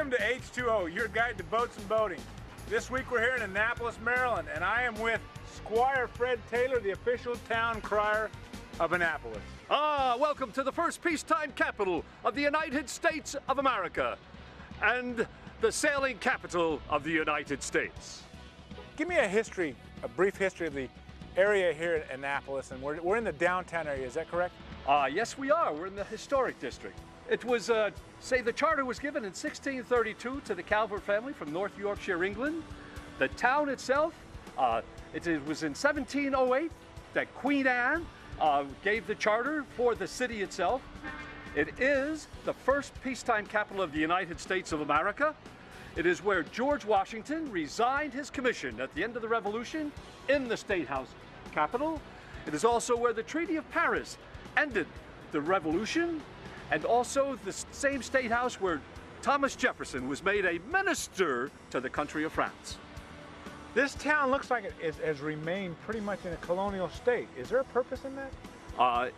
Welcome to H2O, your guide to boats and boating. This week we're here in Annapolis, Maryland, and I am with Squire Fred Taylor, the official town crier of Annapolis. Welcome to the first peacetime capital of the United States of America and the sailing capital of the United States. Give me a brief history of the area here at Annapolis, and we're in the downtown area, is that correct? Yes, we are. We're in the historic district. It was, the charter was given in 1632 to the Calvert family from North Yorkshire, England. The town itself, it was in 1708 that Queen Anne gave the charter for the city itself. It is the first peacetime capital of the United States of America. It is where George Washington resigned his commission at the end of the Revolution in the State House Capitol. It is also where the Treaty of Paris ended the Revolution, and also the same State House where Thomas Jefferson was made a minister to the country of France. This town looks like it has remained pretty much in a colonial state. Is there a purpose in that?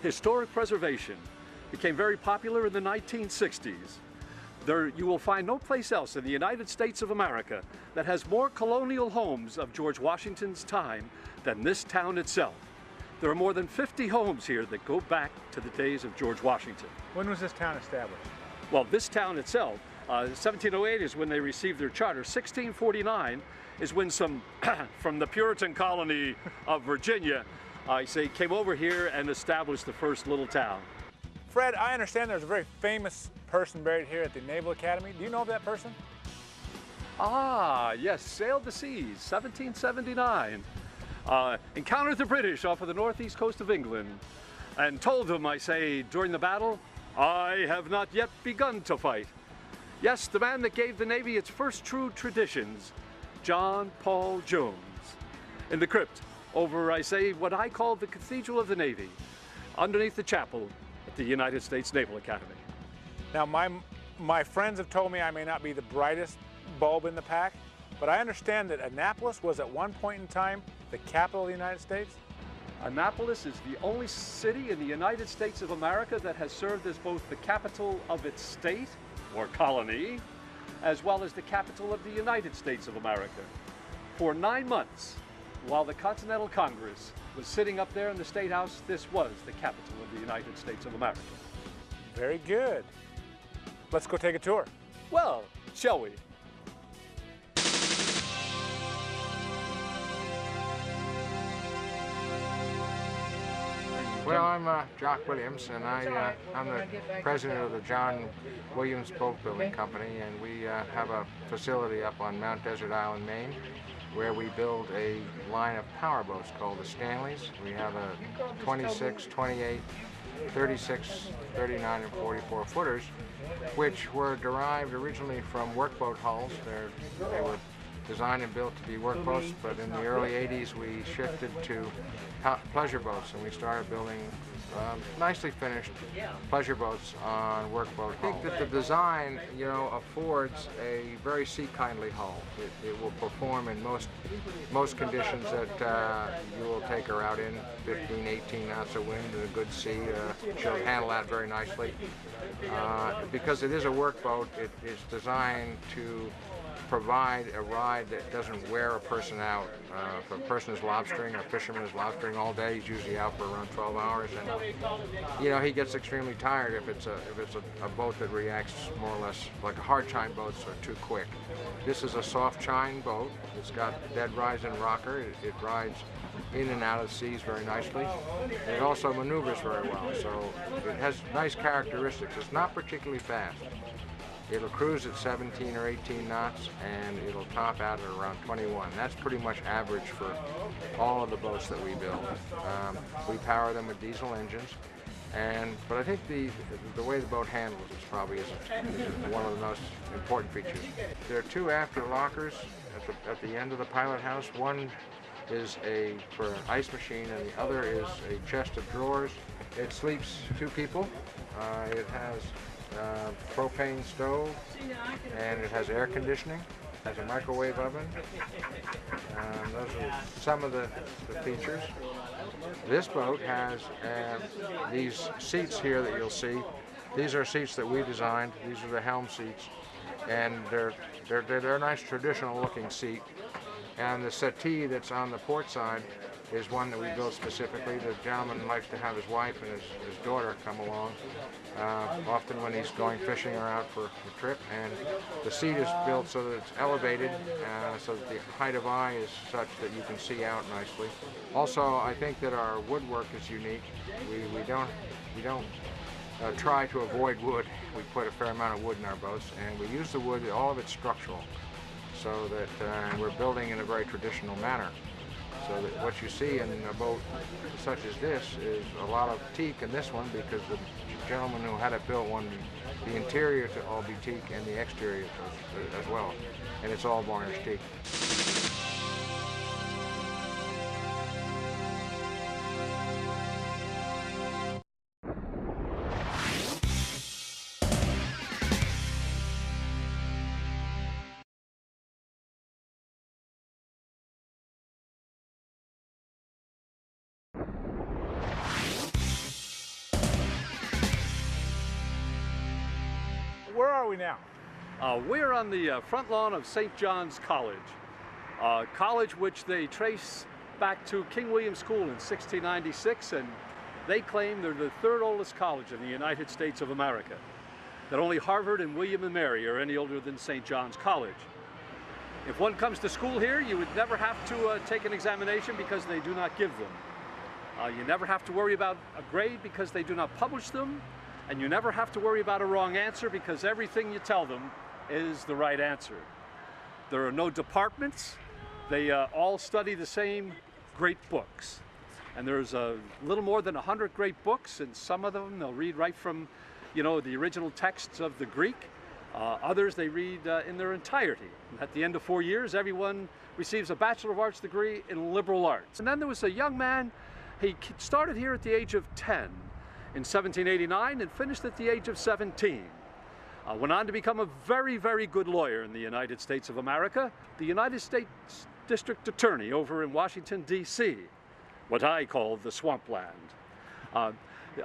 Historic preservation became very popular in the 1960s. You will find no place else in the United States of America that has more colonial homes of George Washington's time than this town itself. There are more than 50 homes here that go back to the days of George Washington. When was this town established? Well, this town itself, 1708 is when they received their charter. 1649 is when some from the Puritan colony of Virginia, came over here and established the first little town. Fred, I understand there's a very famous person buried here at the Naval Academy. Do you know of that person? Yes, sailed the seas, 1779. Encountered the British off of the northeast coast of England and told them, during the battle, I have not yet begun to fight. Yes, the man that gave the Navy its first true traditions, John Paul Jones, in the crypt over, what I call the Cathedral of the Navy, underneath the chapel at the United States Naval Academy. Now, my friends have told me I may not be the brightest bulb in the pack, but I understand that Annapolis was at one point in time the capital of the United States? Annapolis is the only city in the United States of America that has served as both the capital of its state, or colony, as well as the capital of the United States of America. For 9 months, while the Continental Congress was sitting up there in the State House, this was the capital of the United States of America. Very good. Let's go take a tour. Well, shall we? Well, I'm Jock Williams, and I'm the president of the John Williams Boat Building Company, and we have a facility up on Mount Desert Island, Maine, where we build a line of power boats called the Stanleys. We have a 26, 28, 36, 39, and 44 footers, which were derived originally from workboat hulls. They were designed and built to be workboats, but in the early 80s we shifted to pleasure boats, and we started building nicely finished pleasure boats on workboat hulls. I think that the design, affords a very sea-kindly hull. It will perform in most conditions that you will take her out in, 15, 18 knots of wind and a good sea. She'll handle that very nicely. Because it is a workboat, it is designed to provide a ride that doesn't wear a person out. If a person is lobstering, a fisherman is lobstering all day, he's usually out for around 12 hours, and he gets extremely tired if it's a boat that reacts more or less like a hard chine boats are too quick. This is a soft chine boat. It's got dead rise and rocker. It rides in and out of seas very nicely. It also maneuvers very well, so it has nice characteristics. It's not particularly fast. It'll cruise at 17 or 18 knots, and it'll top out at around 21. That's pretty much average for all of the boats that we build. We power them with diesel engines, but I think the way the boat handles is probably one of the most important features. There are two after lockers at the end of the pilot house. One is for an ice machine, and the other is a chest of drawers. It sleeps 2 people. It has propane stove, and it has air conditioning, has a microwave oven. Those are some of the features. This boat has these seats here that you'll see. These are seats that we designed. These are the helm seats. and they're a nice traditional looking seat. And the settee that's on the port side is one that we built specifically. The gentleman likes to have his wife and his daughter come along, often when he's going fishing or out for a trip. And the seat is built so that it's elevated, so that the height of eye is such that you can see out nicely. Also, I think that our woodwork is unique. We don't try to avoid wood. We put a fair amount of wood in our boats, and we use the wood, all of it's structural, so that we're building in a very traditional manner. So that what you see in a boat such as this is a lot of teak in this one, because the gentleman who had it built wanted the interior to all be teak and the exterior as well. And it's all varnished teak. Where are we now? We're on the front lawn of St. John's College, college which they trace back to King William's School in 1696, and they claim they're the third oldest college in the United States of America, that only Harvard and William and Mary are any older than St. John's College. If one comes to school here, you would never have to take an examination because they do not give them. You never have to worry about a grade because they do not publish them. And you never have to worry about a wrong answer because everything you tell them is the right answer. There are no departments. They all study the same great books. And there's a little more than 100 great books, and some of them they'll read right from, the original texts of the Greek. Others they read in their entirety. And at the end of 4 years, everyone receives a Bachelor of Arts degree in liberal arts. And then there was a young man, he started here at the age of 10. In 1789 and finished at the age of 17. Went on to become a very, very good lawyer in the United States of America, the United States District Attorney over in Washington, D.C., what I call the swampland.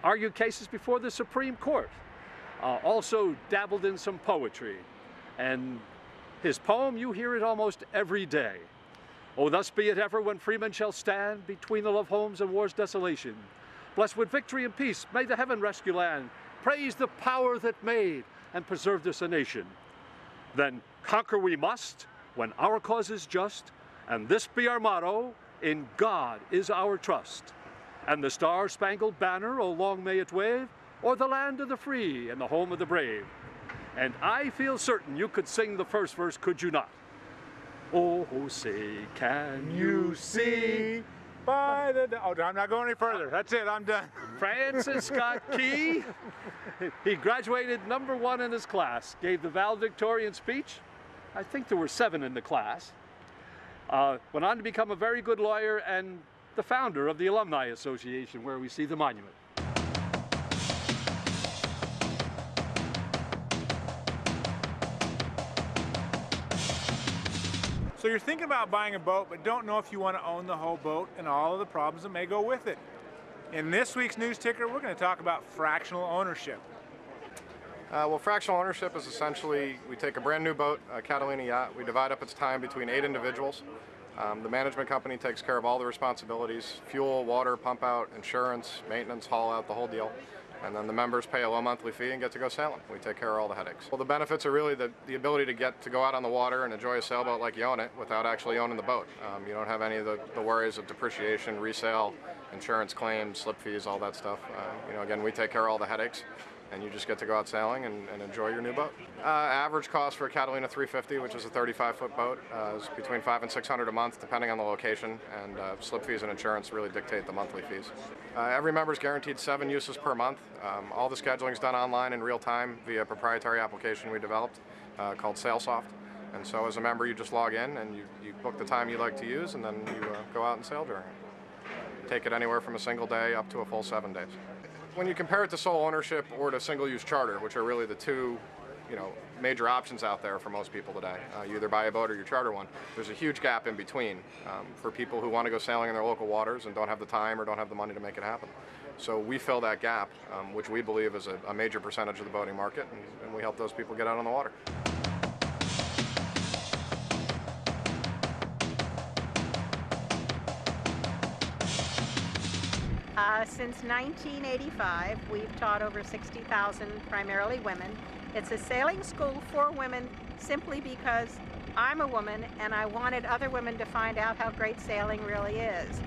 Argued cases before the Supreme Court. Also dabbled in some poetry. And his poem, you hear it almost every day. Oh, thus be it ever when freemen shall stand between the love homes and war's desolation. Blessed with victory and peace, may the heaven rescue land. Praise the power that made and preserved us a nation. Then conquer we must when our cause is just, and this be our motto, in God is our trust. And the star-spangled banner, oh long may it wave, o'er the land of the free and the home of the brave. And I feel certain you could sing the first verse, could you not? Oh, say, can you see? Oh, I'm not going any further. That's it, I'm done. Francis Scott Key. He graduated #1 in his class, gave the valedictorian speech. I think there were 7 in the class. Went on to become a very good lawyer and the founder of the Alumni Association, where we see the monument. So you're thinking about buying a boat, but don't know if you want to own the whole boat and all of the problems that may go with it. In this week's news ticker, we're going to talk about fractional ownership. Well, fractional ownership is essentially, we take a brand new boat, a Catalina yacht, we divide up its time between 8 individuals. The management company takes care of all the responsibilities: fuel, water, pump out, insurance, maintenance, haul out, the whole deal. And then the members pay a low monthly fee and get to go sailing. We take care of all the headaches. Well, the benefits are really the ability to go out on the water and enjoy a sailboat like you own it without actually owning the boat. You don't have any of the worries of depreciation, resale, insurance claims, slip fees, all that stuff. Again, we take care of all the headaches, and you just get to go out sailing and enjoy your new boat. Average cost for a Catalina 350, which is a 35-foot boat, is between $500 and $600 a month, depending on the location, and slip fees and insurance really dictate the monthly fees. Every member is guaranteed 7 uses per month. All the scheduling is done online in real time via a proprietary application we developed called SailSoft. And so as a member, you just log in and you book the time you like to use, and then you go out and sail during it. Take it anywhere from a single day up to a full 7 days. When you compare it to sole ownership or to single-use charter, which are really the two major options out there for most people today, you either buy a boat or you charter one, there's a huge gap in between for people who want to go sailing in their local waters and don't have the time or don't have the money to make it happen. So we fill that gap, which we believe is a major percentage of the boating market, and we help those people get out on the water. Since 1985, we've taught over 60,000, primarily women. It's a sailing school for women simply because I'm a woman and I wanted other women to find out how great sailing really is.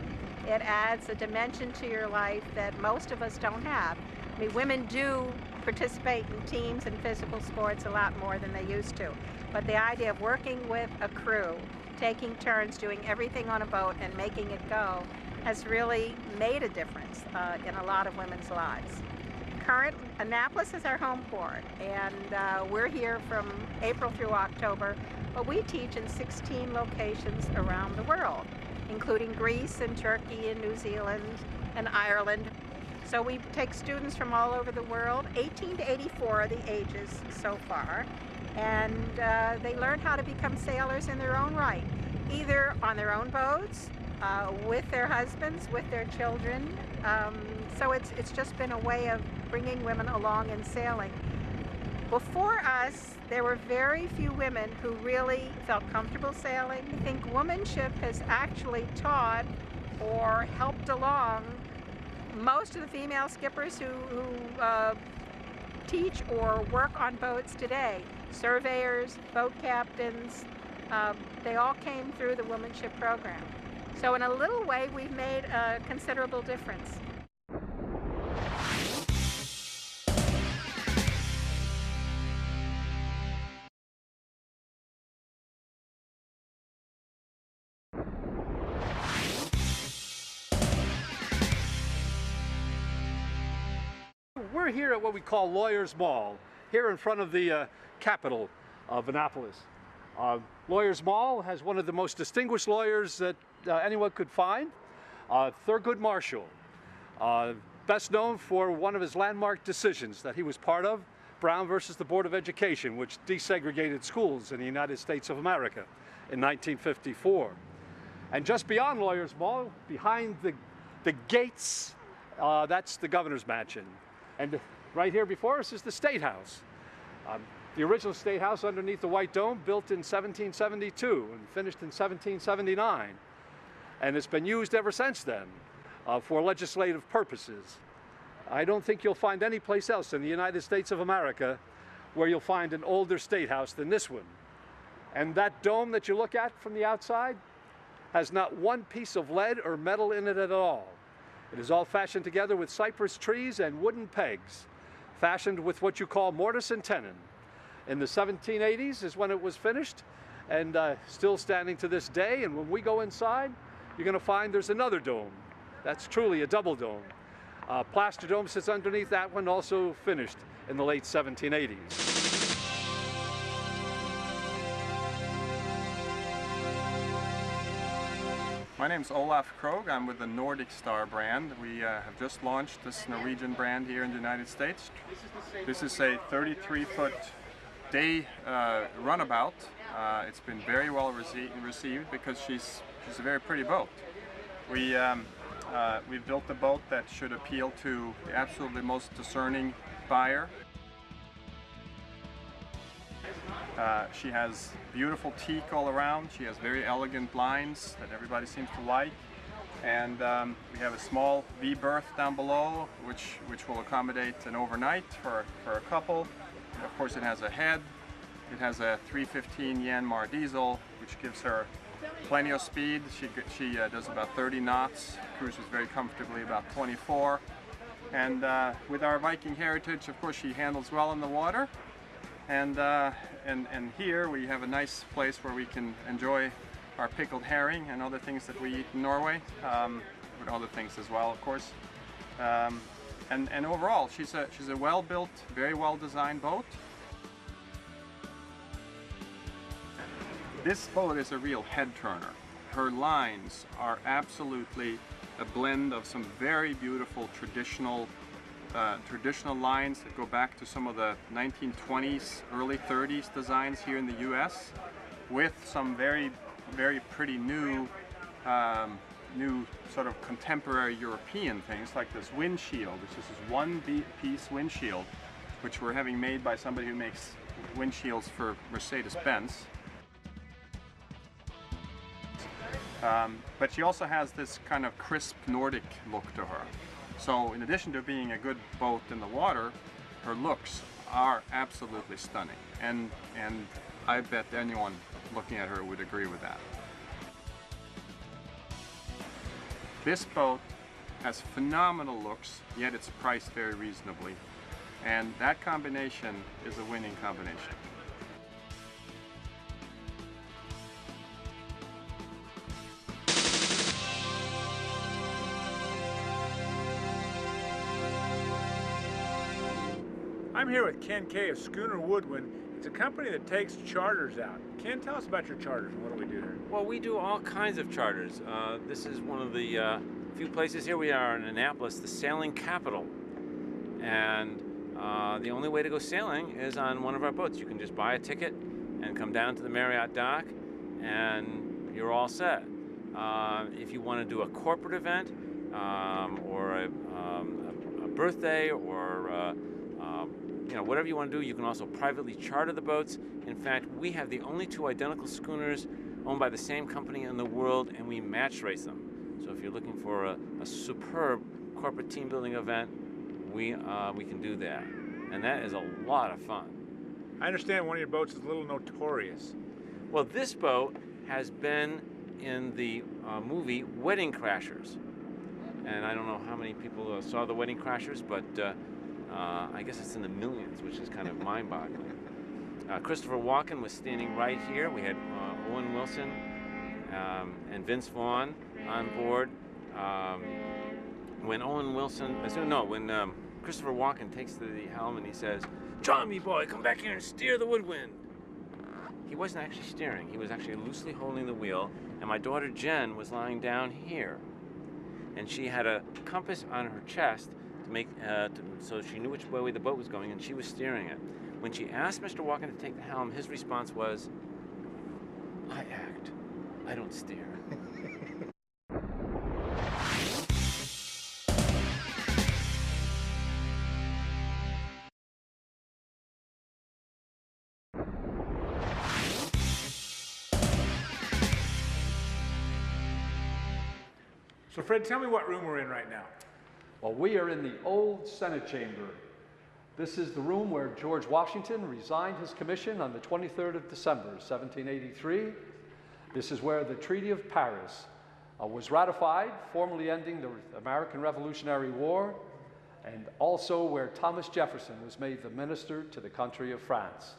It adds a dimension to your life that most of us don't have. I mean, women do participate in teams and physical sports a lot more than they used to. But the idea of working with a crew, taking turns, doing everything on a boat and making it go has really made a difference in a lot of women's lives. Annapolis is our home port, and we're here from April through October, but we teach in 16 locations around the world, including Greece and Turkey and New Zealand and Ireland. So we take students from all over the world. 18 to 84 are the ages so far, and they learn how to become sailors in their own right, either on their own boats, with their husbands, with their children. So it's just been a way of bringing women along in sailing. Before us, there were very few women who really felt comfortable sailing. I think womanship has actually taught or helped along most of the female skippers who teach or work on boats today. Surveyors, boat captains, they all came through the womanship program. So in a little way, we've made a considerable difference. We're here at what we call Lawyers Mall, here in front of the capital of Annapolis. Lawyers Mall has one of the most distinguished lawyers that anyone could find, Thurgood Marshall, best known for one of his landmark decisions that he was part of, Brown versus the Board of Education, which desegregated schools in the United States of America in 1954. And just beyond Lawyers Mall, behind the gates, that's the governor's mansion. And right here before us is the State House. The original State House underneath the White Dome, built in 1772 and finished in 1779. And it's been used ever since then for legislative purposes. I don't think you'll find any place else in the United States of America where you'll find an older State House than this one. And that dome that you look at from the outside has not one piece of lead or metal in it at all. It is all fashioned together with cypress trees and wooden pegs, fashioned with what you call mortise and tenon. In the 1780s is when it was finished, and still standing to this day. And when we go inside, you're going to find there's another dome. That's truly a double dome. Plaster dome sits underneath that one, also finished in the late 1780s. My name's Olaf Krogh. I'm with the Nordic Star brand. We have just launched this Norwegian brand here in the United States. This is a 33-foot day runabout. It's been very well received because she's a very pretty boat. We've built a boat that should appeal to the absolutely most discerning buyer. She has beautiful teak all around. She has very elegant lines that everybody seems to like. And we have a small V-berth down below, which will accommodate an overnight for a couple. Of course, it has a head. It has a 315 Yanmar diesel, which gives her plenty of speed. She does about 30 knots, cruises very comfortably about 24. And with our Viking heritage, of course, she handles well in the water. And here we have a nice place where we can enjoy our pickled herring and other things that we eat in Norway, with other things as well, of course. And overall, she's a well-built, very well-designed boat. This boat is a real head turner. Her lines are absolutely a blend of some very beautiful traditional lines that go back to some of the 1920s, early 30s designs here in the U.S., with some very, very pretty new sort of contemporary European things, like this windshield, which is this one-piece windshield, which we're having made by somebody who makes windshields for Mercedes-Benz. But she also has this kind of crisp Nordic look to her. So in addition to being a good boat in the water, her looks are absolutely stunning. And I bet anyone looking at her would agree with that. This boat has phenomenal looks, yet it's priced very reasonably. And that combination is a winning combination. I'm here with Ken Kay of Schooner Woodwind. It's a company that takes charters out. Ken, tell us about your charters and what do we do here? Well, we do all kinds of charters. This is one of the few places. Here we are in Annapolis, the sailing capital. And the only way to go sailing is on one of our boats. You can just buy a ticket and come down to the Marriott dock and you're all set. If you want to do a corporate event or a birthday or you know, whatever you want to do, you can also privately charter the boats. In fact, we have the only two identical schooners owned by the same company in the world, and we match race them. So if you're looking for a superb corporate team building event, we can do that. And that is a lot of fun. I understand one of your boats is a little notorious. Well, this boat has been in the movie Wedding Crashers. And I don't know how many people saw the Wedding Crashers, but I guess it's in the millions, which is kind of mind-boggling. Christopher Walken was standing right here. We had Owen Wilson and Vince Vaughn on board. When Christopher Walken takes to the helm and he says, "John, me boy, come back here and steer the Woodwind." He wasn't actually steering. He was actually loosely holding the wheel, and my daughter Jen was lying down here. And she had a compass on her chest to make so she knew which way the boat was going, and she was steering it. When she asked Mr. Walken to take the helm, his response was, "I act, I don't steer." So Fred, tell me what room we're in right now. Well, we are in the old Senate chamber. This is the room where George Washington resigned his commission on the 23rd of December, 1783. This is where the Treaty of Paris was ratified, formally ending the American Revolutionary War, and also where Thomas Jefferson was made the minister to the country of France.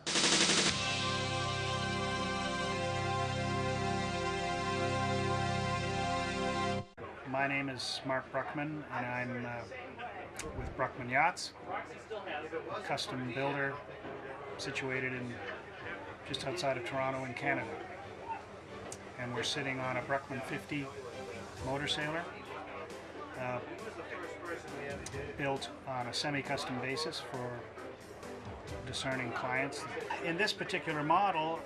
My name is Mark Bruckman, and I'm with Bruckman Yachts, a custom builder situated in just outside of Toronto in Canada. And we're sitting on a Bruckman 50 motor sailor, built on a semi-custom basis for discerning clients. In this particular model,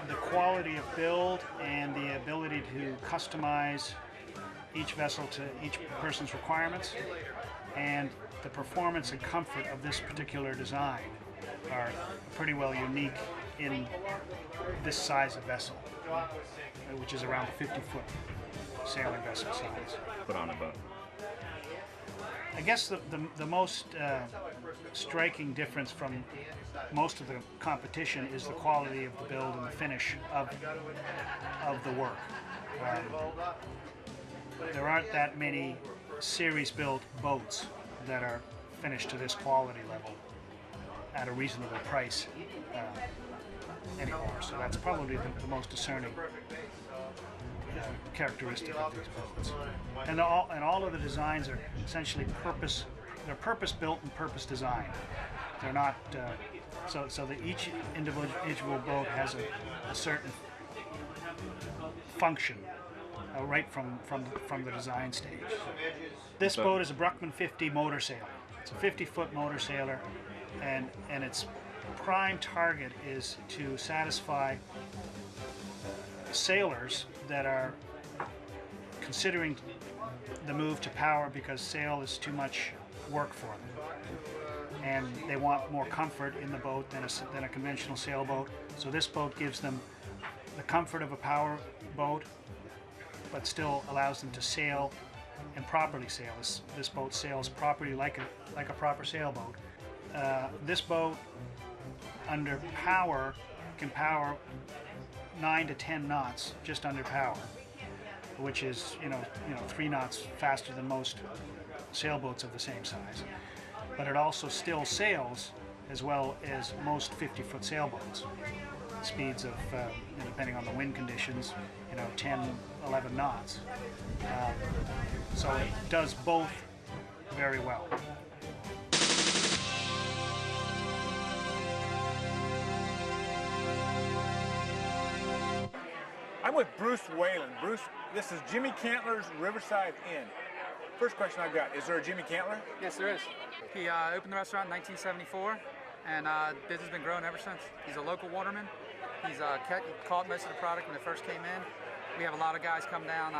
the quality of build and the ability to customize each vessel to each person's requirements and the performance and comfort of this particular design are pretty well unique in this size of vessel, which is around a 50-foot sailing vessel size. Put on a boat. I guess the most striking difference from most of the competition is the quality of the build and the finish of the work. There aren't that many series-built boats that are finished to this quality level at a reasonable price anymore. So that's probably the most discerning characteristic of these boats. And all of the designs are essentially purpose-built and purpose-designed. They're not so that each individual boat has a certain function right from the design stage. This boat is a Bruckman 50 motor sailor. It's a 50-foot motor sailor, and its prime target is to satisfy sailors that are considering the move to power because sail is too much work for them, and they want more comfort in the boat than a conventional sailboat. So this boat gives them the comfort of a power boat, but still allows them to sail and properly sail. This boat sails properly like a proper sailboat. This boat, under power, can power 9 to 10 knots just under power, which is 3 knots faster than most sailboats of the same size. But it also still sails as well as most 50-foot sailboats. Speeds of, depending on the wind conditions, 10, 11 knots. So it does both very well. I'm with Bruce Whalen. Bruce, this is Jimmy Cantler's Riverside Inn. First question I've got, is there a Jimmy Cantler? Yes, there is. He opened the restaurant in 1974, and business has been growing ever since. He's a local waterman. He's caught most of the product when it first came in. We have a lot of guys come down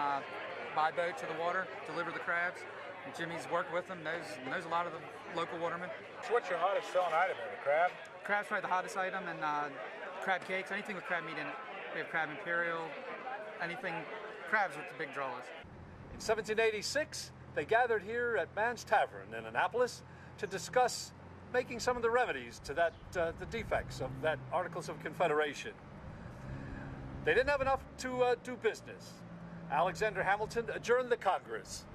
by boat to the water, deliver the crabs. And Jimmy's worked with them, knows a lot of the local watermen. So what's your hottest selling item here, the crab? Crab's probably the hottest item, and crab cakes, anything with crab meat in it. We have crab imperial, anything, crabs with the big draws. In 1786, they gathered here at Mann's Tavern in Annapolis to discuss making some of the remedies to the defects of that Articles of Confederation. They didn't have enough to do business. Alexander Hamilton adjourned the Congress.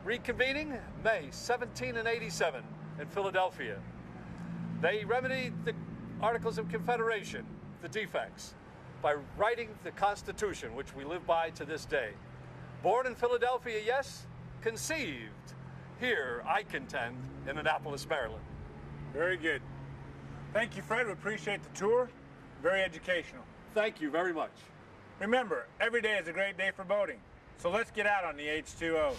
Reconvening May 1787 in Philadelphia. They remedied the Articles of Confederation, the defects, by writing the Constitution, which we live by to this day. Born in Philadelphia, yes, conceived here, I contend, in Annapolis, Maryland. Very good. Thank you, Fred. We appreciate the tour. Very educational. Thank you very much. Remember, every day is a great day for boating. So let's get out on the H2O.